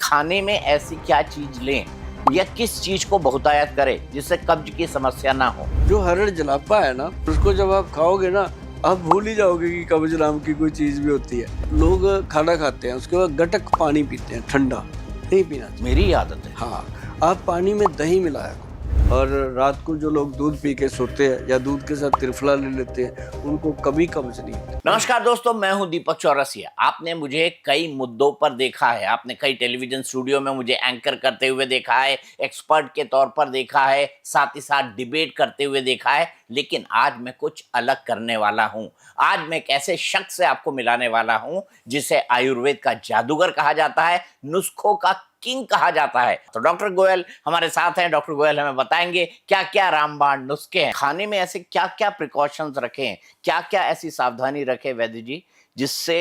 खाने में ऐसी क्या चीज लें या किस चीज को बहुतायत करें जिससे कब्ज की समस्या ना हो। जो हरड़ जलापा है ना, उसको जब आप खाओगे ना, आप भूल ही जाओगे कि कब्ज नाम की कोई चीज भी होती है। लोग खाना खाते हैं, उसके बाद गटक पानी पीते हैं, ठंडा नहीं पीना चाहिए। मेरी आदत है। हाँ, आप पानी में दही मिलाया करो। और रात को जो लोग दूध पी के सोते हैं या दूध के साथ त्रिफला ले लेते हैं, उनको कभी कब्ज नहीं होती। नमस्कार दोस्तों, मैं हूं दीपक चौरसिया। आपने मुझे कई मुद्दों पर देखा है, आपने कई टेलीविजन स्टूडियो में मुझे एंकर करते हुए देखा है, एक्सपर्ट के तौर पर देखा है, साथ ही साथ डिबेट करते हुए देखा है। लेकिन आज मैं कुछ अलग करने वाला हूं। आज मैं एक ऐसे शख्स से आपको मिलाने वाला हूं जिसे आयुर्वेद का जादूगर कहा जाता है, नुस्खों का किंग कहा जाता है। तो डॉक्टर गोयल हमारे साथ हैं। डॉक्टर गोयल हमें बताएंगे क्या क्या रामबाण नुस्खे हैं, खाने में ऐसे क्या क्या प्रिकॉशंस रखें, क्या क्या ऐसी सावधानी रखें वैद्य जी जिससे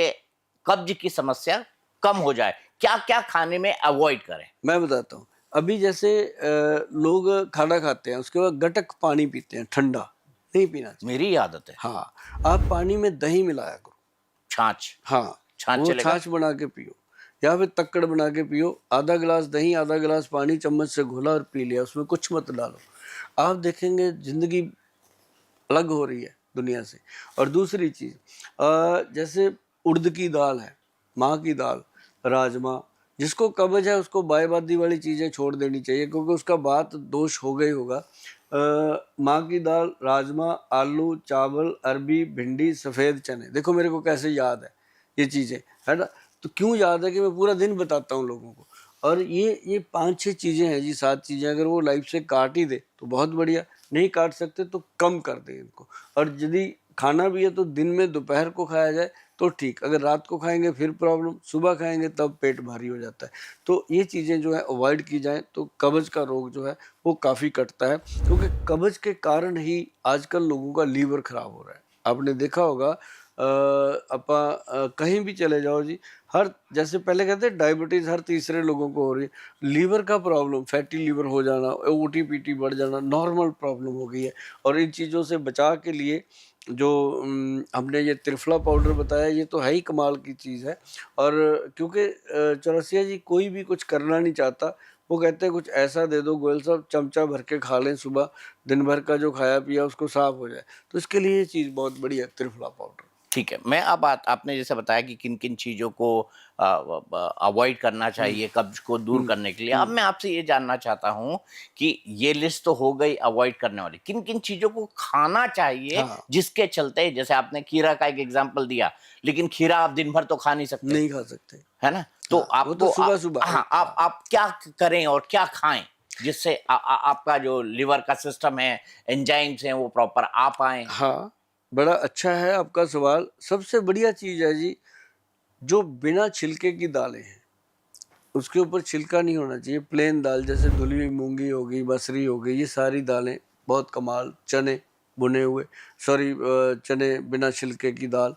कब्ज की समस्या कम हो जाए, क्या क्या खाने में अवॉइड करें। मैं बताता हूँ। अभी जैसे लोग खाना खाते हैं, उसके बाद गटक पानी पीते हैं, ठंडा नहीं पीना चाहिए। मेरी आदत है। हाँ, आप पानी में दही मिलाया करो। छाछ। हाँ, छाछ वो चलेगा। छाछ बना के पियो या फिर तक्कड़ बना के पियो। आधा गिलास दही, आधा गिलास पानी चम्मच से घोला और पी लिया, उसमें कुछ मत डालो। आप देखेंगे जिंदगी अलग हो रही है दुनिया से। और दूसरी चीज, जैसे उड़द की दाल है, माँ की दाल, राजमा, जिसको कब्ज है उसको बायबादी वाली चीजें छोड़ देनी चाहिए, क्योंकि उसका बात दोष हो गई होगा। माँ की दाल, राजमा, आलू, चावल, अरबी, भिंडी, सफ़ेद चने। देखो मेरे को कैसे याद है ये चीज़ें, है ना। तो क्यों याद है कि मैं पूरा दिन बताता हूँ लोगों को। और ये 5-6 चीज़ें हैं जी, 7 चीज़ें, अगर वो लाइफ से काट ही दे तो बहुत बढ़िया। नहीं काट सकते तो कम कर दे इनको। और यदि खाना भी है तो दिन में दोपहर को खाया जाए तो ठीक, अगर रात को खाएंगे फिर प्रॉब्लम, सुबह खाएंगे तब पेट भारी हो जाता है। तो ये चीज़ें जो है अवॉइड की जाए तो कब्ज का रोग जो है वो काफ़ी कटता है, क्योंकि कब्ज के कारण ही आजकल लोगों का लीवर खराब हो रहा है। आपने देखा होगा, कहीं भी चले जाओ जी, हर, जैसे पहले कहते हैं डायबिटीज़ हर तीसरे लोगों को हो रही है। लीवर का प्रॉब्लम, फैटी लीवर हो जाना, ओटीपीटी बढ़ जाना नॉर्मल प्रॉब्लम हो गई है। और इन चीज़ों से बचा के लिए जो हमने ये त्रिफला पाउडर बताया, ये तो है ही कमाल की चीज़ है। और क्योंकि चौरसिया जी कोई भी कुछ करना नहीं चाहता, वो कहते हैं कुछ ऐसा दे दो गोयल साहब, चमचा भर के खा लें, सुबह दिन भर का जो खाया पिया उसको साफ हो जाए। तो इसके लिए ये चीज़ बहुत बढ़िया है, त्रिफला पाउडर। ठीक है, मैं अब आपने जैसे बताया कि किन किन चीज़ों को अवॉइड करना चाहिए कब्ज को दूर करने के लिए। अब मैं आपसे ये जानना चाहता हूँ कि ये लिस्ट तो हो गई अवॉइड करने वाली, किन किन चीज़ों को खाना चाहिए हाँ, जिसके चलते, जैसे आपने खीरा का एक एग्जाम्पल दिया, लेकिन खीरा आप दिन भर तो खा नहीं सकते, नहीं खा सकते। है ना। तो हाँ, वो तो आपको सुबह सुबह हाँ, एक, हाँ। आप क्या करें और क्या खाएं जिससे आपका जो लिवर का सिस्टम है, एंजाइम्स हैं, वो प्रॉपर आ पाए। हाँ, बड़ा अच्छा है आपका सवाल। सबसे बढ़िया चीज़ है जी, जो बिना छिलके की दालें हैं, उसके ऊपर छिलका नहीं होना चाहिए। प्लेन दाल, जैसे धुली हुई मूंगी हो गई, मसरी हो गई, ये सारी दालें बहुत कमाल। चने भुने हुए, सॉरी, चने बिना छिलके की दाल,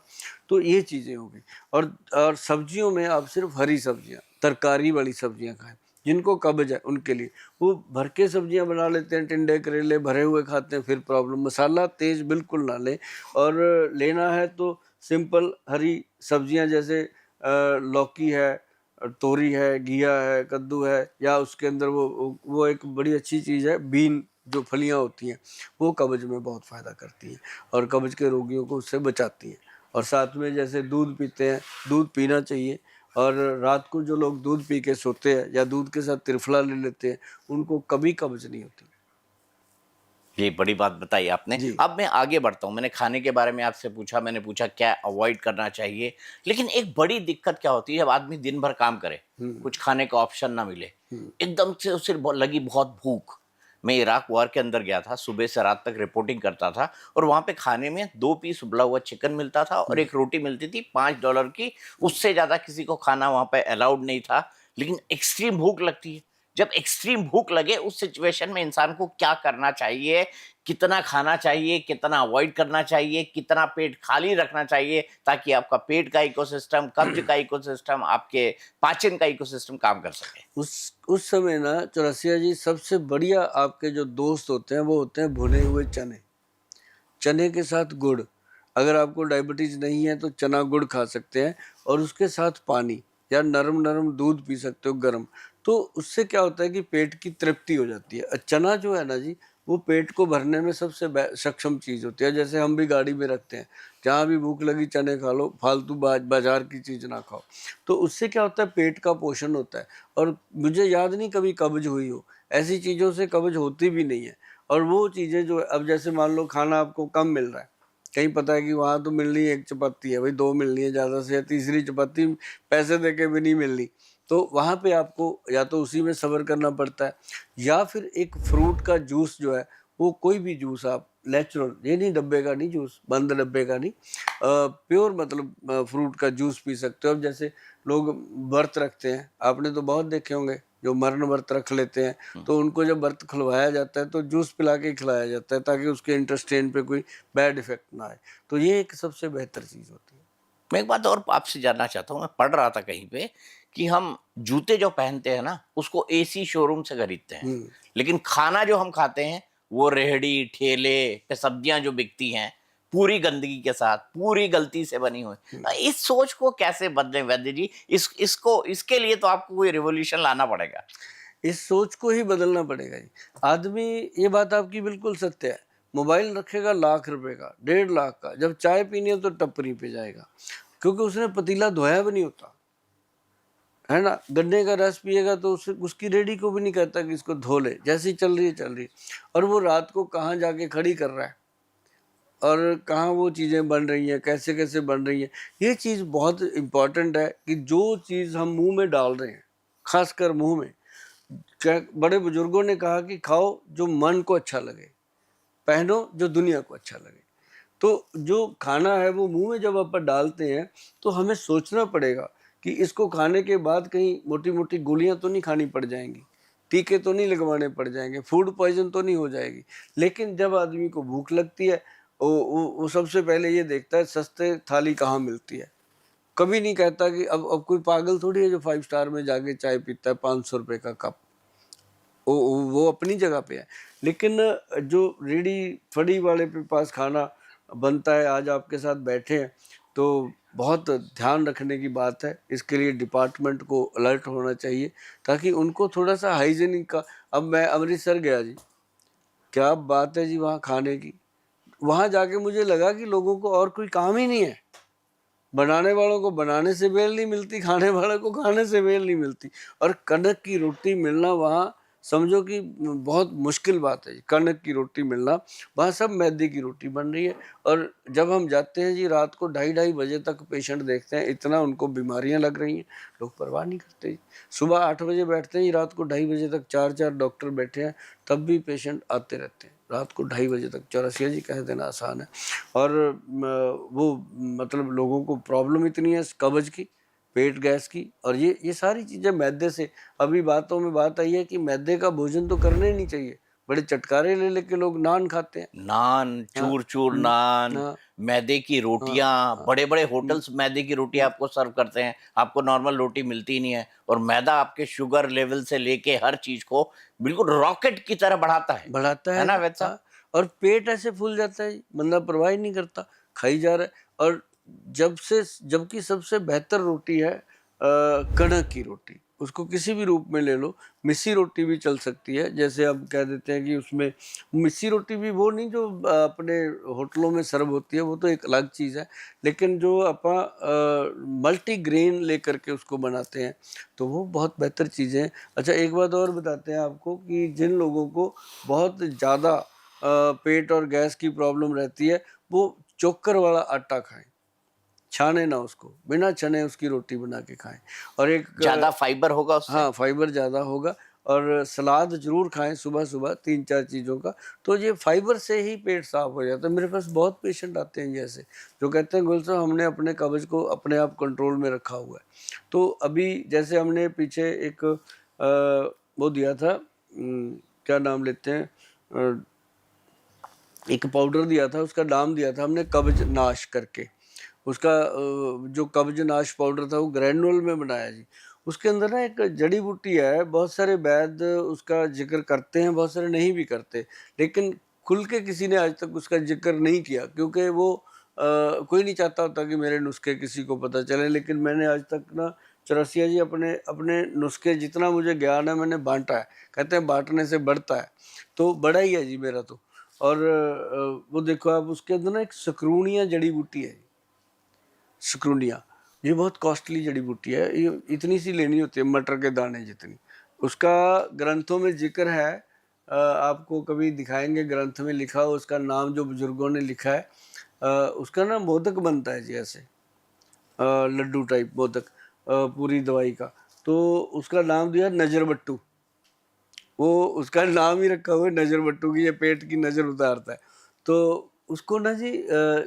तो ये चीज़ें हो गई। और सब्जियों में आप सिर्फ हरी सब्जियां, तरकारी वाली सब्जियां खाएं। जिनको कब्ज है उनके लिए वो भर के सब्जियां बना लेते हैं, टिंडे करेले भरे हुए खाते हैं, फिर प्रॉब्लम। मसाला तेज बिल्कुल ना लें। और लेना है तो सिंपल हरी सब्जियां, जैसे लौकी है, तोरी है, घिया है, कद्दू है, या उसके अंदर वो एक बड़ी अच्छी चीज़ है बीन, जो फलियां होती हैं, वो कब्ज में बहुत फ़ायदा करती हैं और कब्ज के रोगियों को उससे बचाती हैं। और साथ में जैसे दूध पीते हैं, दूध पीना चाहिए। और रात को जो लोग दूध पी के सोते हैं या दूध के साथ त्रिफला ले लेते हैं, उनको कभी कब्ज नहीं होती। ये बड़ी बात बताई आपने। जी। अब मैं आगे बढ़ता हूँ। मैंने खाने के बारे में आपसे पूछा, मैंने पूछा क्या अवॉइड करना चाहिए, लेकिन एक बड़ी दिक्कत क्या होती है जब आदमी दिन भर काम करे, कुछ खाने का ऑप्शन ना मिले, एकदम से उसे लगी बहुत भूख। मैं इराक वॉर के अंदर गया था, सुबह से रात तक रिपोर्टिंग करता था, और वहां पे खाने में 2 पीस उबला हुआ चिकन मिलता था और एक रोटी मिलती थी $5 की। उससे ज्यादा किसी को खाना वहां पे अलाउड नहीं था। लेकिन एक्सट्रीम भूख लगती है। जब एक्सट्रीम भूख लगे उस सिचुएशन में इंसान को क्या करना चाहिए, कितना खाना चाहिए, कितना अवॉइड करना चाहिए, कितना पेट खाली रखना चाहिए, ताकि आपका पेट का इकोसिस्टम, कब्ज का इकोसिस्टम, आपके पाचन का इकोसिस्टम काम कर सके। उस समय ना चौरसिया जी, सबसे बढ़िया आपके जो दोस्त होते हैं वो होते हैं भुने हुए चने। चने के साथ गुड़, अगर आपको डायबिटीज़ नहीं है तो चना गुड़ खा सकते हैं। और उसके साथ पानी, या नरम नरम दूध पी सकते हो गर्म। तो उससे क्या होता है कि पेट की तृप्ति हो जाती है। चना जो है ना जी, वो पेट को भरने में सबसे सक्षम चीज़ होती है। जैसे हम भी गाड़ी में रखते हैं, जहाँ भी भूख लगी चने खा लो, फालतू बाजार की चीज़ ना खाओ। तो उससे क्या होता है, पेट का पोषण होता है। और मुझे याद नहीं कभी कब्ज हुई हो, ऐसी चीज़ों से कब्ज होती भी नहीं है। और वो चीज़ें जो अब जैसे मान लो खाना आपको कम मिल रहा है, कहीं पता है कि वहाँ तो मिलनी एक चपाती है भाई, 2 मिलनी है ज़्यादा से, या तीसरी चपाती पैसे दे के भी नहीं मिलनी। तो वहाँ पे आपको या तो उसी में सब्र करना पड़ता है, या फिर एक फ्रूट का जूस जो है, वो कोई भी जूस आप नेचुरल, ये नहीं डब्बे का नहीं जूस, बंद डब्बे का नहीं, प्योर मतलब फ्रूट का जूस पी सकते हो। अब जैसे लोग व्रत रखते हैं, आपने तो बहुत देखे होंगे जो मरण व्रत रख लेते हैं, तो उनको जब व्रत खुलवाया जाता है तो जूस पिला के खिलाया जाता है, ताकि उसके इंटेस्टाइन पे कोई बैड इफेक्ट ना आए। तो ये एक सबसे बेहतर चीज़ होती है। मैं एक बात और आपसे जानना चाहता हूँ, मैं पढ़ रहा था कहीं पे कि हम जूते जो पहनते हैं ना, उसको एसी शोरूम से खरीदते हैं, लेकिन खाना जो हम खाते हैं वो रेहड़ी ठेले पे सब्जियां जो बिकती हैं पूरी गंदगी के साथ, पूरी गलती से बनी हुई। इस सोच को कैसे बदलें वैद्य जी? इसको इसके लिए तो आपको कोई रिवॉल्यूशन लाना पड़ेगा। इस सोच को ही बदलना पड़ेगा जी। आदमी, ये बात आपकी बिल्कुल सत्य है, मोबाइल रखेगा लाख रुपए का, 1.5 लाख का, जब चाय पीनी है तो टपरी पे जाएगा, क्योंकि उसने पतीला धोया भी नहीं होता है ना। गन्ने का रस पिएगा तो उसकी रेडी को भी नहीं कहता कि इसको धो ले, जैसी चल रही है चल रही है। और वो रात को कहाँ जाके खड़ी कर रहा है, और कहाँ वो चीज़ें बन रही हैं, कैसे कैसे बन रही हैं। ये चीज़ बहुत इम्पॉर्टेंट है कि जो चीज़ हम मुंह में डाल रहे हैं, खासकर मुंह में, क्या बड़े बुजुर्गों ने कहा कि खाओ जो मन को अच्छा लगे, पहनो जो दुनिया को अच्छा लगे। तो जो खाना है वो मुंह में जब अपन डालते हैं, तो हमें सोचना पड़ेगा कि इसको खाने के बाद कहीं मोटी मोटी गोलियां तो नहीं खानी पड़ जाएंगी, टीके तो नहीं लगवाने पड़ जाएंगे, फूड पॉइजन तो नहीं हो जाएगी। लेकिन जब आदमी को भूख लगती है, वो सबसे पहले ये देखता है सस्ते थाली कहाँ मिलती है। कभी नहीं कहता कि अब कोई पागल थोड़ी है जो 5 स्टार में जाके चाय पीता है 500 रुपये का कप। वो अपनी जगह पे है। लेकिन जो रेडी फड़ी वाले पे पास खाना बनता है, आज आपके साथ बैठे हैं, तो बहुत ध्यान रखने की बात है। इसके लिए डिपार्टमेंट को अलर्ट होना चाहिए, ताकि उनको थोड़ा सा हाइजीनिक का। अब मैं अमृतसर गया जी, क्या बात है जी वहाँ खाने की। वहाँ जाके मुझे लगा कि लोगों को और कोई काम ही नहीं है, बनाने वालों को बनाने से बेल नहीं मिलती, खाने वालों को खाने से बेल नहीं मिलती। और कनक की रोटी मिलना वहाँ समझो कि बहुत मुश्किल बात है। कनक की रोटी मिलना, वहाँ सब मैदे की रोटी बन रही है। और जब हम जाते हैं जी रात को 2:30-2:30 बजे तक पेशेंट देखते हैं, इतना उनको बीमारियां लग रही हैं, लोग परवाह नहीं करते। सुबह 8 बजे बैठते हैं जी, रात को 2:30 बजे तक 4-4 डॉक्टर बैठे हैं, तब भी पेशेंट आते रहते हैं रात को 2:30 बजे तक। चौरसिया जी कह देना आसान है। और वो मतलब लोगों को प्रॉब्लम इतनी है कब्ज की, पेट गैस की, और ये सारी चीज़ें मैदे से। अभी बातों में बात आई है कि मैदे का भोजन तो करना ही नहीं चाहिए। बड़े चटकारे ले लेके लोग नान खाते हैं। नान, हाँ, चूर चूर नान, हाँ, मैदे की हाँ, रोटियां, हाँ, बड़े बड़े होटल्स मैदे की रोटी आपको सर्व करते हैं, आपको नॉर्मल रोटी मिलती ही नहीं है। और मैदा आपके शुगर लेवल से लेके हर चीज को बिल्कुल रॉकेट की तरह बढ़ाता बढ़ाता है है ना जी, वैद साहब? हाँ। और पेट ऐसे फूल जाता है जी, बंदा परवाह ही नहीं करता, खाई जा रहा है। और जबकि सबसे बेहतर रोटी है कणक की रोटी, उसको किसी भी रूप में ले लो। मिस्सी रोटी भी चल सकती है, जैसे अब कह देते हैं कि उसमें मिस्सी रोटी भी वो नहीं जो अपने होटलों में सर्व होती है, वो तो एक अलग चीज़ है। लेकिन जो अपन मल्टी ग्रेन लेकर के उसको बनाते हैं, तो वो बहुत बेहतर चीज़ें हैं। अच्छा, एक बात और बताते हैं आपको कि जिन लोगों को बहुत ज़्यादा पेट और गैस की प्रॉब्लम रहती है, वो चोकर वाला आटा खाएं, छाने ना उसको, बिना छने उसकी रोटी बना के खाएं। और एक ज्यादा फाइबर होगा उससे। हाँ, फाइबर ज़्यादा होगा। और सलाद जरूर खाएं सुबह सुबह 3-4 चीज़ों का, तो ये फाइबर से ही पेट साफ हो जाता है। मेरे पास बहुत पेशेंट आते हैं जैसे, जो कहते हैं गुल साहब हमने अपने कब्ज को अपने आप कंट्रोल में रखा हुआ है। तो अभी जैसे हमने पीछे एक वो दिया था, क्या नाम लेते हैं, एक पाउडर दिया था, उसका नाम दिया था हमने कब्ज नाश करके। उसका जो कब्ज नाश पाउडर था वो ग्रैनुअल में बनाया जी। उसके अंदर ना एक जड़ी बूटी है, बहुत सारे वैद्य उसका जिक्र करते हैं, बहुत सारे नहीं भी करते, लेकिन खुल के किसी ने आज तक उसका जिक्र नहीं किया, क्योंकि वो कोई नहीं चाहता होता कि मेरे नुस्खे किसी को पता चले। लेकिन मैंने आज तक ना चौरसिया जी अपने अपने नुस्खे जितना मुझे ज्ञान है मैंने बांटा है, कहते हैं बांटने से बढ़ता है, तो बड़ा ही है जी मेरा तो। और वो देखो आप उसके अंदर ना एक सकरूनिया जड़ी बूटी है, सकरूनिया, ये बहुत कॉस्टली जड़ी बूटी है, ये इतनी सी लेनी होती है मटर के दाने जितनी, उसका ग्रंथों में जिक्र है, आपको कभी दिखाएंगे ग्रंथ में लिखा हो उसका नाम जो बुजुर्गों ने लिखा है। उसका ना मोदक बनता है जी ऐसे, लड्डू टाइप मोदक, पूरी दवाई का, तो उसका नाम दिया नजर बट्टू, वो उसका नाम ही रखा हुआ है नजर बट्टू की, ये पेट की नजर उतारता है। तो उसको ना जी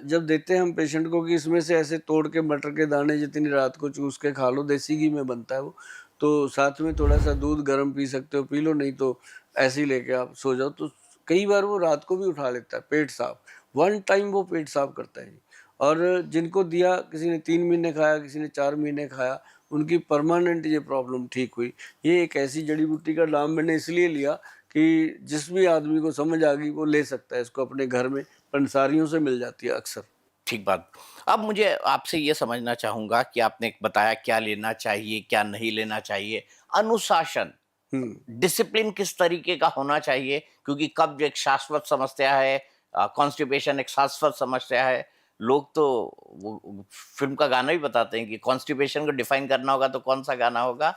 जब देते हैं हम पेशेंट को कि इसमें से ऐसे तोड़ के मटर के दाने जितनी रात को चूस के खा लो, देसी घी में बनता है वो, तो साथ में थोड़ा सा दूध गर्म पी सकते हो, पी लो, नहीं तो ऐसे ही लेके आप सो जाओ। तो कई बार वो रात को भी उठा लेता है, पेट साफ, वन टाइम वो पेट साफ करता है जी। और जिनको दिया, किसी ने 3 महीने खाया, किसी ने 4 महीने खाया, उनकी परमानेंट ये प्रॉब्लम ठीक हुई। ये एक ऐसी जड़ी बूटी का नाम मैंने इसलिए लिया कि जिस भी आदमी को समझ आ गई वो ले सकता है इसको अपने घर में, पंसारियों से मिल जाती है अक्सर। ठीक बात। अब मुझे आपसे ये समझना चाहूँगा कि आपने बताया क्या लेना चाहिए, क्या नहीं लेना चाहिए। अनुशासन, डिसिप्लिन किस तरीके का होना चाहिए? क्योंकि कब्ज़ एक शाश्वत समस्या है, कॉन्स्टिपेशन एक शाश्वत समस्या है। लोग तो वो फ़िल्म का गाना भी बताते हैं कि कॉन्स्टिपेशन को डिफ़ाइन करना होगा तो कौन-सा गाना होगा?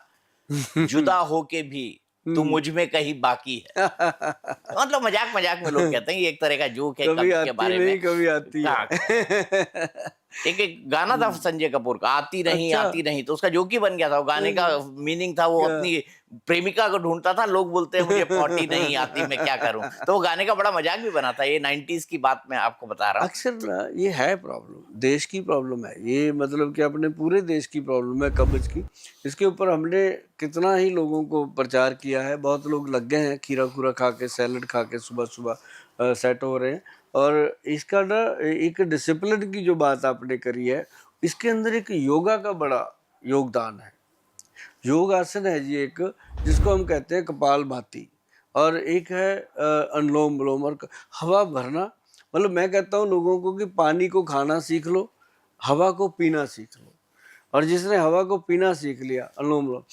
जुदा होके भी तू मुझ में कहीं बाकी है। मतलब मज़ाक-मज़ाक में लोग कहते हैं, ये एक तरह का जोक है कभी कब्ज़ के आती बारे में। नहीं कभी आती हाँ, है। एक गाना था संजय कपूर का, अच्छा, आती नहीं, तो उसका जोक ही बन गया था। वो गाने का मीनिंग था, वो क्या? अपनी प्रेमिका को ढूँढता था, लोग बोलते हैं मुझे पॉटी नहीं आती, मैं क्या करूँ? तो वो गाने का बड़ा मज़ाक भी बना था। ये 90s की बात मैं आपको बता रहा हूँ। अक्सर ना ये है प्रॉब्लम, देश की प्रॉब्लम है ये, मतलब कि अपने पूरे देश की प्रॉब्लम है कब्ज की। इसके ऊपर हमने कितना ही लोगों को प्रचार किया है, बहुत लोग लग गए हैं खीरा खूरा खा के, सैलड खा के सुबह सुबह सेट हो रहे हैं। और इसका ना एक डिसिप्लिन की जो बात आपने करी है, इसके अंदर एक योगा का बड़ा योगदान है। योग आसन है जी एक, जिसको हम कहते हैं कपालभाति, और एक है अनुलोम विलोम और हवा भरना। मतलब मैं कहता हूँ लोगों को कि पानी को खाना सीख लो, हवा को पीना सीख लो, और जिसने हवा को पीना सीख लिया, अनुलोम विलोम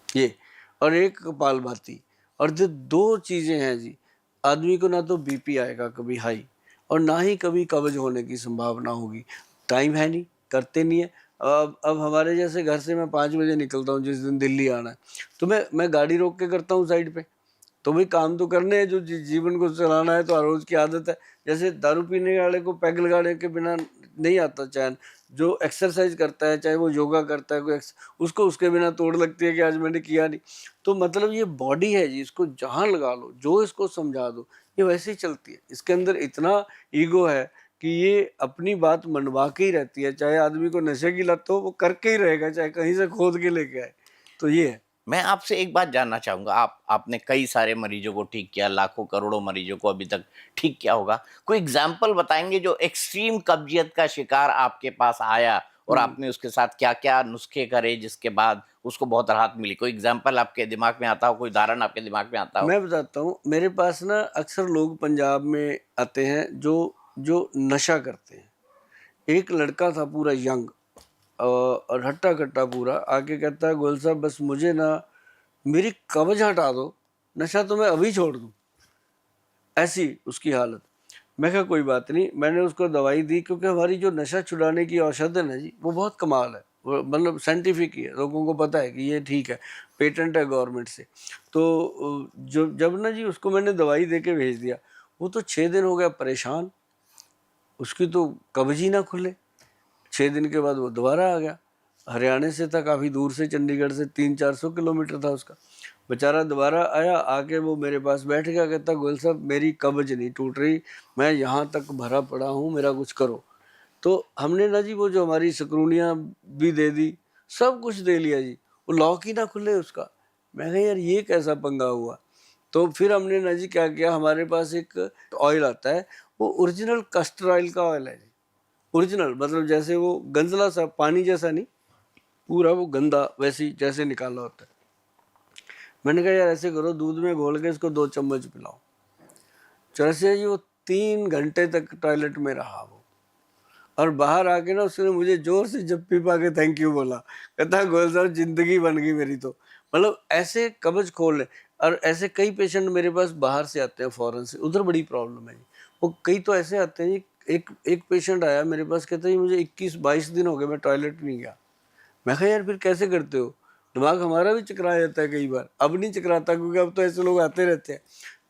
ये, और एक कपालभाति, और जो दो चीजें हैं जी, आदमी को ना तो बीपी आएगा कभी हाई, और ना ही कभी कब्ज होने की संभावना होगी। टाइम है नहीं, करते नहीं है। अब हमारे जैसे घर से मैं 5 बजे निकलता हूँ, जिस दिन दिल्ली आना है तो मैं गाड़ी रोक के करता हूँ साइड पे, तो भाई काम तो करने हैं, जो जीवन को चलाना है, तो हर रोज की आदत है। जैसे दारू पीने वाले को पैग लगाने के बिना नहीं आता चैन, जो एक्सरसाइज करता है, चाहे वो योगा करता है कोई, उसको उसके बिना तोड़ लगती है कि आज मैंने किया नहीं। तो मतलब ये बॉडी है जी, इसको जहाँ लगा लो, जो इसको समझा दो, ये वैसे ही चलती है। इसके अंदर इतना ईगो है कि ये अपनी बात मनवा के ही रहती है, चाहे आदमी को नशे की लत हो वो करके ही रहेगा, चाहे कहीं से खोद के लेके आए। तो ये है। मैं आपसे एक बात जानना चाहूँगा, आपने कई सारे मरीजों को ठीक किया, लाखों करोड़ों मरीजों को अभी तक ठीक किया होगा। कोई एग्ज़ाम्पल बताएँगे जो एक्सट्रीम कब्ज़ियत का शिकार आपके पास आया और आपने उसके साथ क्या-क्या नुस्खे करे जिसके बाद उसको बहुत राहत मिली? कोई एग्ज़ाम्पल आपके दिमाग में आता हो, कोई उदाहरण आपके दिमाग में आता हो? मैं बताता हूँ, मेरे पास ना अक्सर लोग पंजाब में आते हैं जो जो नशा करते हैं। एक लड़का था पूरा यंग, और हट्टा कट्टा पूरा, आके कहता है गोयल साहब बस मुझे ना मेरी कब्ज हटा दो, नशा तो मैं अभी छोड़ दूँ, ऐसी उसकी हालत। मैं कहा कोई बात नहीं, मैंने उसको दवाई दी, क्योंकि हमारी जो नशा छुड़ाने की औषध है ना जी, वो बहुत कमाल है, वो मतलब साइंटिफिक ही है, लोगों को पता है कि ये ठीक है, पेटेंट है गवर्नमेंट से। तो जो जब ना जी उसको मैंने दवाई दे के भेज दिया, वो तो 6 दिन हो गया परेशान, उसकी तो कब्ज ही ना खुले। 6 दिन के बाद वो दोबारा आ गया, हरियाणा से था, काफ़ी दूर से, चंडीगढ़ से 300-400 किलोमीटर था उसका। बेचारा दोबारा आया, आके वो मेरे पास बैठ गया, कहता गोयल साहब मेरी कब्ज नहीं टूट रही, मैं यहाँ तक भरा पड़ा हूँ, मेरा कुछ करो। तो हमने ना जी वो जो हमारी सकरूनियाँ भी दे दी, सब कुछ दे लिया जी, वो लॉक ही ना खुले उसका। मैं कहा यार ये कैसा पंगा हुआ। तो फिर हमने ना जी क्या किया, हमारे पास एक ऑयल आता है, वो ओरिजिनल कस्टर ऑयल का ऑयल है जी, ओरिजिनल, मतलब जैसे वो गंजला सा, पानी जैसा नहीं, पूरा वो गंदा वैसे जैसे निकाला होता है। मैंने कहा यार ऐसे करो, दूध में घोल के इसको 2 चम्मच पिलाओ। चरसिया जी वो 3 घंटे तक टॉयलेट में रहा वो, और बाहर आके ना उसने मुझे जोर से जप्पी पा के थैंक यू बोला, कहता गोयल साहब जिंदगी बन गई मेरी तो। मतलब ऐसे कब्ज खोल ले। और ऐसे कई पेशेंट मेरे पास बाहर से आते हैं, फॉरेन से, उधर बड़ी प्रॉब्लम है जी। वो कई तो ऐसे आते हैं जी, एक पेशेंट आया मेरे पास, कहता है मुझे 21-22 दिन हो गए मैं टॉयलेट नहीं गया। मैं कहा यार फिर कैसे करते हो? दिमाग हमारा भी चकरा जाता है कई बार, अब नहीं चकराता क्योंकि अब तो ऐसे लोग आते रहते हैं।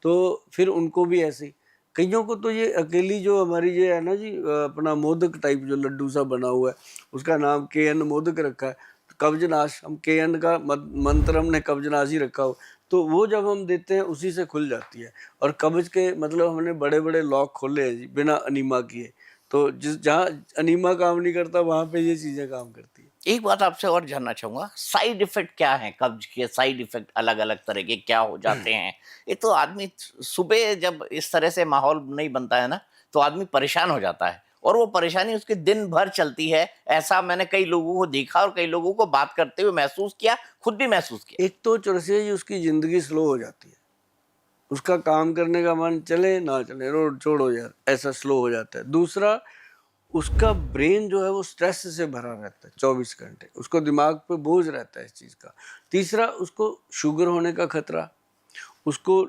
तो फिर उनको भी ऐसे ही, कईयों को तो ये अकेली जो हमारी ये है ना जी, अपना मोदक टाइप जो लड्डू सा बना हुआ है, उसका नाम KN मोदक रखा है, कब्जनाश, हम KN का मंत्र हमने कब्जनाश ही रखा हो, तो वो जब हम देते हैं उसी से खुल जाती है। और कब्ज के मतलब हमने बड़े बड़े लॉक खोले हैं जी बिना अनीमा किए। तो जिस जहाँ अनीमा काम नहीं करता वहाँ पे ये चीज़ें काम करती है। एक बात आपसे और जानना चाहूंगा, साइड इफेक्ट क्या है? कब्ज के साइड इफेक्ट अलग अलग तरह के क्या हो जाते हैं? ये तो आदमी सुबह जब इस तरह से माहौल नहीं बनता है ना, तो आदमी परेशान हो जाता है और वो परेशानी उसके दिन भर चलती है। ऐसा मैंने कई लोगों को देखा और कई लोगों को बात करते हुए महसूस किया, खुद भी महसूस किया। एक तो चौरसिया जी उसकी ज़िंदगी स्लो हो जाती है, उसका काम करने का मन चले ना चले, रोड छोड़ो यार, ऐसा स्लो हो जाता है। दूसरा, उसका ब्रेन जो है वो स्ट्रेस से भरा रहता है 24 घंटे, उसको दिमाग पे बोझ रहता है इस चीज़ का। तीसरा, उसको शुगर होने का खतरा, उसको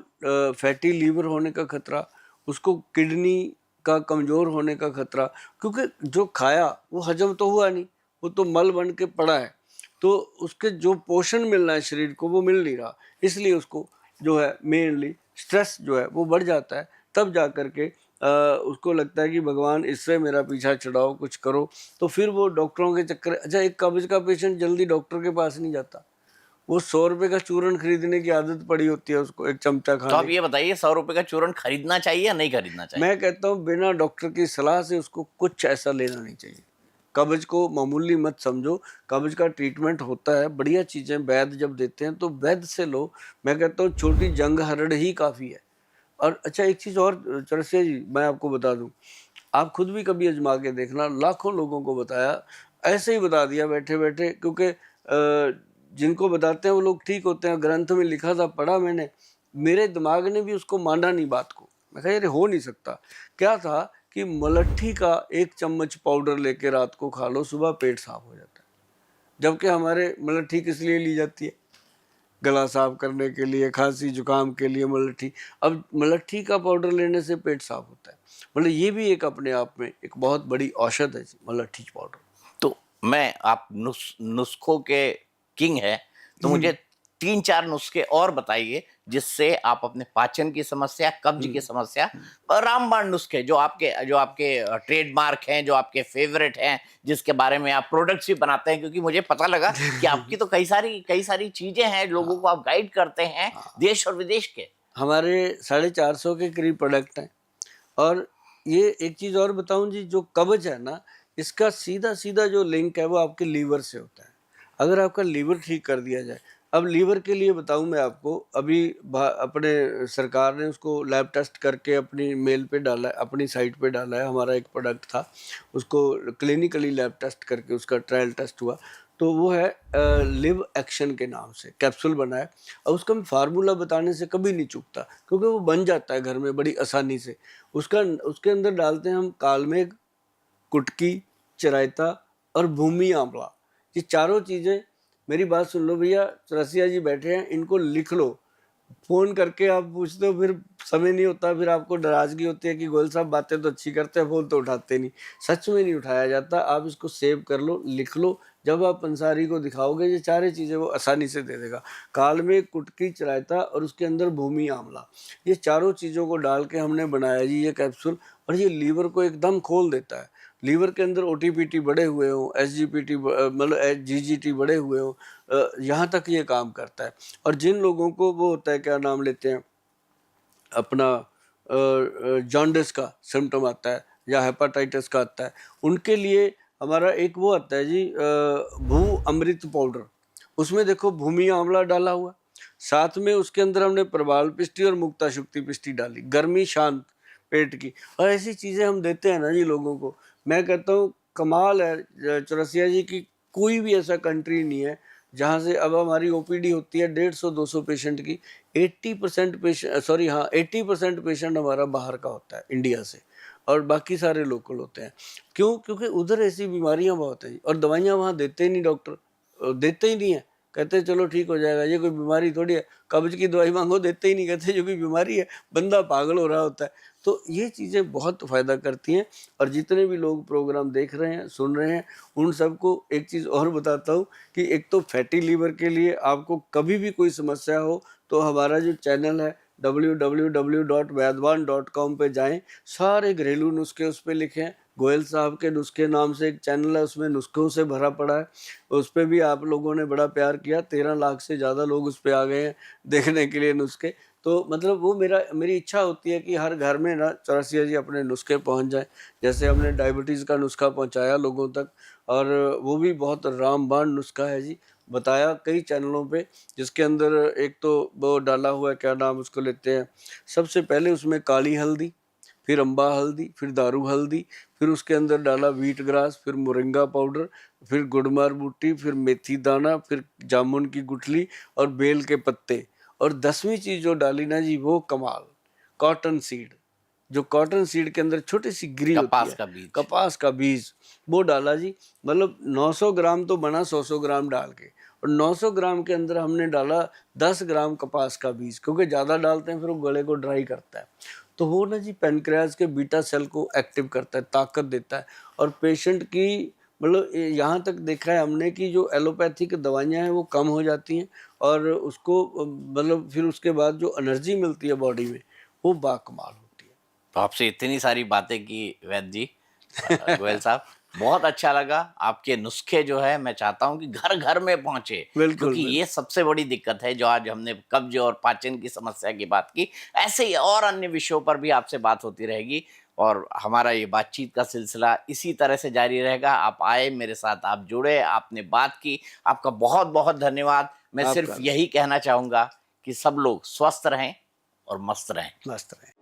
फैटी लीवर होने का खतरा, उसको किडनी का कमज़ोर होने का खतरा, क्योंकि जो खाया वो हजम तो हुआ नहीं, वो तो मल बन के पड़ा है, तो उसके जो पोषण मिलना है शरीर को वो मिल नहीं रहा, इसलिए उसको जो है मेनली स्ट्रेस जो है वो बढ़ जाता है। तब जा कर के उसको लगता है कि भगवान इससे मेरा पीछा छुड़ाओ, कुछ करो। तो फिर वो डॉक्टरों के चक्कर, अच्छा एक कब्ज का पेशेंट जल्दी डॉक्टर के पास नहीं जाता, वो 100 रुपए का चूरन खरीदने की आदत पड़ी होती है उसको, एक चमचा तो खाने आप की। ये बताइए, 100 रुपए का चूरन खरीदना चाहिए या नहीं खरीदना चाहिए? मैं कहता हूँ बिना डॉक्टर की सलाह से उसको कुछ ऐसा लेना नहीं चाहिए। कब्ज को मामूली मत समझो, कब्ज का ट्रीटमेंट होता है, बढ़िया चीज़ें वैद्य जब देते हैं तो वैद्य से लो। मैं कहता हूँ छोटी जंग हरड़ ही काफ़ी है। और अच्छा एक चीज़ और चरसिया जी मैं आपको बता दूं, आप खुद भी कभी आजमा के देखना, लाखों लोगों को बताया, ऐसे ही बता दिया बैठे बैठे, क्योंकि जिनको बताते हैं वो लोग ठीक होते हैं। ग्रंथ में लिखा था, पढ़ा मैंने, मेरे दिमाग ने भी उसको माना नहीं बात को। मैं कहा यार हो नहीं सकता। क्या था कि मलट्ठी का 1 चम्मच पाउडर लेके रात को खा लो, सुबह पेट साफ हो जाता है। जबकि हमारे मलट्ठी किस लिए ली जाती है? गला साफ करने के लिए, खांसी जुकाम के लिए मलट्ठी। अब मलट्ठी का पाउडर लेने से पेट साफ होता है, मतलब ये भी एक अपने आप में एक बहुत बड़ी औषध है मलट्ठी पाउडर। तो मैं, आप नुस्खों के किंग है, तो मुझे 3-4 नुस्खे और बताइए जिससे आप अपने पाचन की समस्या, कब्ज की समस्या, और रामबाण नुस्खे जो आपके ट्रेडमार्क हैं, जो आपके फेवरेट हैं, जिसके बारे में आप प्रोडक्ट्स भी बनाते हैं, क्योंकि मुझे पता लगा कि आपकी तो कई सारी चीजें हैं, लोगों को आप गाइड करते हैं देश और विदेश के। हमारे 450 के करीब प्रोडक्ट हैं। और ये एक चीज़ और बताऊं जी, जो कब्ज है ना, इसका सीधा सीधा जो लिंक है वो आपके लीवर से होता है। अगर आपका लीवर ठीक कर दिया जाए, अब लीवर के लिए बताऊं मैं आपको, अभी अपने सरकार ने उसको लैब टेस्ट करके अपनी मेल पे डाला है, अपनी साइट पे डाला है। हमारा एक प्रोडक्ट था, उसको क्लिनिकली लैब टेस्ट करके उसका ट्रायल टेस्ट हुआ, तो वो है लिव एक्शन के नाम से कैप्सूल बना है। और उसका मैं फार्मूला बताने से कभी नहीं चूकता, क्योंकि वो बन जाता है घर में बड़ी आसानी से। उसके अंदर डालते हैं हम कालमेघ, कुटकी, चिरायता और भूमि आंवला। ये चारों चीज़ें, मेरी बात सुन लो भैया, रसिया जी बैठे हैं, इनको लिख लो। फ़ोन करके आप पूछते हो, फिर समय नहीं होता, फिर आपको नाराज़गी होती है कि गोयल साहब बातें तो अच्छी करते हैं, फ़ोन तो उठाते नहीं। सच में नहीं उठाया जाता। आप इसको सेव कर लो, लिख लो। जब आप पंसारी को दिखाओगे ये चारों चीज़ें वो आसानी से दे देगा। कालमेघ, कुटकी, चिरायता और उसके अंदर भूमि आंवला, ये चारों चीज़ों को डाल के हमने बनाया जी ये कैप्सूल। और ये लीवर को एकदम खोल देता है। लीवर के अंदर ओटीपीटी बढ़े हुए हों, एसजीपीटी मतलब जीजीटी बढ़े हुए हों, यहाँ तक ये काम करता है। और जिन लोगों को वो होता है, क्या नाम लेते हैं अपना, जॉन्डिस का सिम्टम आता है या हेपाटाइटिस का आता है, उनके लिए हमारा एक वो आता है जी भू अमृत पाउडर। उसमें देखो भूमि आंवला डाला हुआ, साथ में उसके अंदर हमने प्रबाल पिष्टी और मुक्ता शुक्ति पिष्टी डाली, गर्मी शांत पेट की। और ऐसी चीज़ें हम देते हैं ना जी लोगों को। मैं कहता हूँ कमाल है चौरसिया जी की, कोई भी ऐसा कंट्री नहीं है जहाँ से, अब हमारी ओपीडी होती है 150-200 पेशेंट की, 80% पेशेंट, सॉरी हाँ 80% पेशेंट हमारा बाहर का होता है, इंडिया से। और बाकी सारे लोकल होते हैं। क्यों? क्योंकि उधर ऐसी बीमारियां बहुत हैं और दवाइयां वहाँ देते ही नहीं डॉक्टर, देते ही नहीं है। कहते हैं चलो ठीक हो जाएगा, ये कोई बीमारी थोड़ी है, कब्ज की दवाई मांगो देते ही नहीं, कहते जो कोई बीमारी है, बंदा पागल हो रहा होता है। तो ये चीज़ें बहुत फ़ायदा करती हैं और जितने भी लोग प्रोग्राम देख रहे हैं, सुन रहे हैं, उन सबको एक चीज़ और बताता हूँ कि एक तो फैटी लीवर के लिए आपको कभी भी कोई समस्या हो तो हमारा जो चैनल है www.vaidwan.com पे जाएं, सारे घरेलू नुस्खे उस पर लिखे हैं। गोयल साहब के नुस्खे नाम से एक चैनल है, उसमें नुस्खों से भरा पड़ा है। उस पर भी आप लोगों ने बड़ा प्यार किया, 13 लाख से ज़्यादा लोग उस पर आ गए हैं देखने के लिए नुस्खे। तो मतलब वो मेरी इच्छा होती है कि हर घर में ना चौरसिया जी अपने नुस्खे पहुंच जाए। जैसे हमने डायबिटीज़ का नुस्खा पहुंचाया लोगों तक, और वो भी बहुत रामबाण नुस्खा है जी, बताया कई चैनलों पे, जिसके अंदर एक तो वो डाला हुआ है, क्या नाम उसको लेते हैं, सबसे पहले उसमें काली हल्दी, फिर अम्बा हल्दी, फिर दारू हल्दी, फिर उसके अंदर डाला व्हीट ग्रास, फिर मोरिंगा पाउडर, फिर गुड़मार बूटी, फिर मेथी दाना, फिर जामुन की गुठली और बेल के पत्ते, और 10वीं चीज़ जो डाली ना जी वो कमाल, कॉटन सीड। जो कॉटन सीड के अंदर छोटी सी गिरी होती कपास है, का बीज। कपास का बीज, वो डाला जी। मतलब 900 ग्राम तो बना 100 ग्राम डाल के, और 900 ग्राम के अंदर हमने डाला 10 ग्राम कपास का बीज, क्योंकि ज़्यादा डालते हैं फिर वो गले को ड्राई करता है। तो वो ना जी पेनक्रियाज के बीटा सेल को एक्टिव करता है, ताकत देता है, और पेशेंट की मतलब यहाँ तक देखा है हमने कि जो एलोपैथिक दवाइयाँ हैं वो कम हो जाती हैं, और उसको मतलब फिर उसके बाद जो एनर्जी मिलती है बॉडी में वो बाकमाल होती है। तो आपसे इतनी सारी बातें की वैद्य जी, गोयल साहब, बहुत अच्छा लगा। आपके नुस्खे जो है मैं चाहता हूँ कि घर घर में पहुंचे, बिल्कुल, क्योंकि ये सबसे बड़ी दिक्कत है। जो आज हमने कब्ज और पाचन की समस्या की बात की, ऐसे ही और अन्य विषयों पर भी आपसे बात होती रहेगी और हमारा ये बातचीत का सिलसिला इसी तरह से जारी रहेगा। आप आए मेरे साथ, आप जुड़े, आपने बात की, आपका बहुत बहुत धन्यवाद। मैं सिर्फ आपका यही कहना चाहूँगा कि सब लोग स्वस्थ रहें और मस्त रहें। मस्त रहे।